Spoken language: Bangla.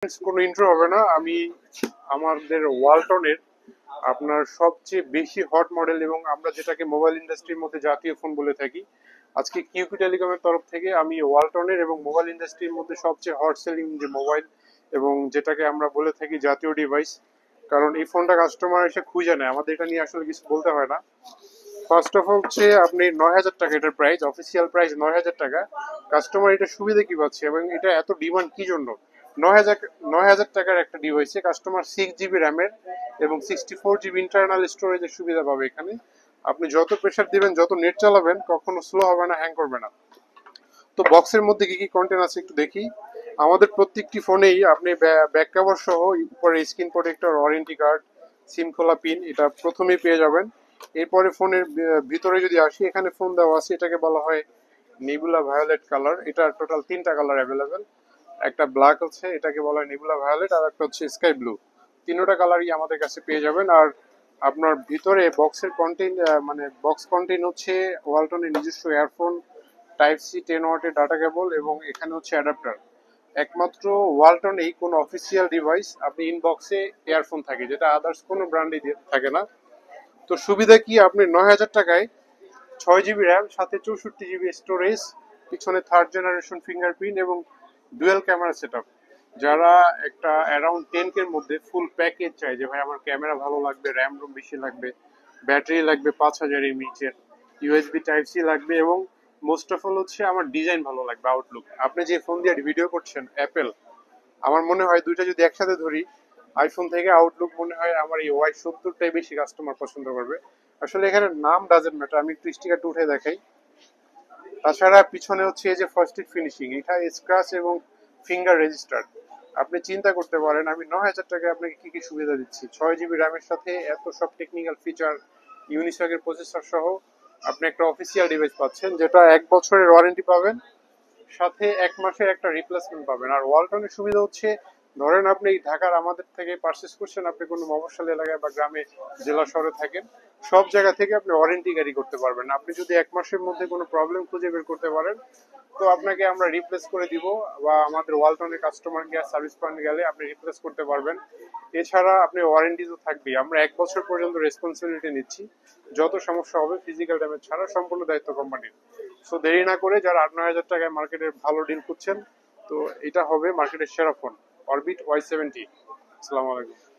কোনো ইন্ট্রো হবে না। আমি আমাদের ওয়ালটনের আপনার সবচেয়ে বেশি হট মডেল এবং আমরা যেটাকে মোবাইল ইন্ডাস্ট্রির মধ্যে জাতীয় ফোন বলে থাকি, আজকে কিউপি টেলিকমের তরফ থেকে আমি ওয়ালটনের এবং মোবাইল ইন্ডাস্ট্রির মধ্যে সবচেয়ে হট সেলিং যে মোবাইল এবং যেটাকে আমরা বলে থাকি জাতীয় ডিভাইস, কারণ এই ফোনটা কাস্টমার এসে খুঁজে নেয়, আমাদের এটা নিয়ে আসলে কিছু বলতে হয় না। ফার্স্ট অফ অল হচ্ছে আপনি 9,000 টাকা এটার প্রাইস, অফিসিয়াল প্রাইস 9,000 টাকা। কাস্টমার এটা সুবিধা কি পাচ্ছে এবং এটা এত ডিমান্ড কি জন্য? 9,000 9,000 টাকার একটা ডিভাইসে কাস্টমার 6 জিবি র্যামের এবং 64 জিবি ইন্টারনাল স্টোরেজের সুবিধা পাবে এখানে। আপনি যত প্রেসার দিবেন, যত নেট চালাবেন, কখনো স্লো হবে না, হ্যাং করবে না। তো বক্সের মধ্যে কি কি কন্টেন্ট আছে একটু দেখি। আমাদের প্রত্যেকটি ফোনেই আপনি ব্যাক কভার সহ উপরে স্ক্রিন প্রোটেক্টর, ওয়ারেন্টি কার্ড, সিম খোলা পিন এটা প্রথমেই পেয়ে যাবেন। এরপরে ফোনের ভিতরে যদি আসি, এখানে ফোন দেওয়া আছে, এটাকে বলা হয় নেবুলা ভায়োলেট কালার। এটা টোটাল 3টা কালার অ্যাভেলেবেল। একটা ব্ল্যাক আছে, এটাকে বলা হয় নেবুলা ভায়োলেট, আর একটা হচ্ছে স্কাই ব্লু। তিনোটা কালারই আমাদের কাছে পেয়ে যাবেন। আর আপনার ভিতরে বক্সের কন্টেন্ট, মানে বক্স কন্টেন্ট হচ্ছে ওয়ালটনের নিজস্ব ইয়ারফোন, টাইপ সি 10 ওয়াটের ডাটা কেবল এবং এখানে হচ্ছে অ্যাডাপ্টার। একমাত্র ওয়ালটনেই কোনো অফিসিয়াল ডিভাইস আপনি ইনবক্সে ইয়ারফোন থাকে, যেটা আদার্স কোনো ব্র্যান্ডে থাকে না। তো সুবিধা কি, আপনি 9,000 টাকায় 6 জিবি র্যাম, সাথে 64 জিবি স্টোরেজ, পিছনে থার্ড জেনারেশন ফিঙ্গারপ্রিন্ট এবং ডুয়েল ক্যামেরা সেট আপ। যারা একটা অ্যারাউন্ড 10K এর মধ্যে ফুল প্যাকেজ চাই, যে ভাই আমার ক্যামেরা ভালো লাগবে, র্যাম রোম বেশি লাগবে, ব্যাটারি লাগবে 5,000 mAh, ইউএসবি টাইপ সি লাগবে এবং মোস্ট অফ অল হচ্ছে আমার ডিজাইন ভালো লাগবে, আউটলুক। আপনি যে ফোন দিয়ে ভিডিও করছেন অ্যাপেল, আমার মনে হয় দুইটা যদি একসাথে ধরি, আইফোন থেকে আউটলুক মনে হয় আমার এই Y70টাই বেশি কাস্টমার পছন্দ করবে। আসলে এখানে নাম ডাজেন্ট ম্যাটার, আমি একটু স্টিকারটা উঠে দেখাই। তাছাড়া পিছনে হচ্ছে এই যে ফার্স্ট হিট ফিনিশিং, এটা স্ক্র্যাচ এবং ফিঙ্গার রেজিস্টার। আপনি চিন্তা করতে পারেন আমি 9,000 টাকায় আপনাকে কি কি সুবিধা দিচ্ছি। 6 জিবি র্যামের সাথে এত সব টেকনিক্যাল ফিচার, ইউনিসকের প্রসেসর সহ আপনি একটা অফিসিয়াল ডিভাইস পাচ্ছেন, যেটা 1 বছরের ওয়ারেন্টি পাবেন, সাথে 1 মাসের একটা রিপ্লেসমেন্ট পাবেন। আর ওয়ালটনের সুবিধা হচ্ছে, ধরেন আপনি ঢাকার আমাদের থেকে পারচেস করছেন, আপনি কোনো মফস্বল এলাকায় বা গ্রামে, জেলা শহরে থাকেন, সব জায়গা থেকে আপনি ওয়ারেন্টি ক্যারি করতে পারবেন। আপনি যদি 1 মাসের মধ্যে কোনো প্রবলেম খুঁজে বের করতে পারেন, তো আপনাকে আমরা রিপ্লেস করে দিব, বা আমাদের ওয়ালটনের কাস্টমার কেয়ার সার্ভিস পয়েন্ট গেলে আপনি রিপ্লেস করতে পারবেন। এছাড়া আপনি ওয়ারেন্টি তো থাকবেই, আমরা 1 বছর পর্যন্ত রেসপন্সিবিলিটি নিচ্ছি। যত সমস্যা হবে ফিজিক্যাল ড্যামেজ ছাড়া সম্পূর্ণ দায়িত্ব কোম্পানির। সো দেরি না করে, যারা 8-9 হাজার টাকায় মার্কেটে ভালো ডিল খুঁজছেন, তো এটা হবে মার্কেটের সেরা ফোন, অরবিট Y70। আসসালামু আলাইকুম।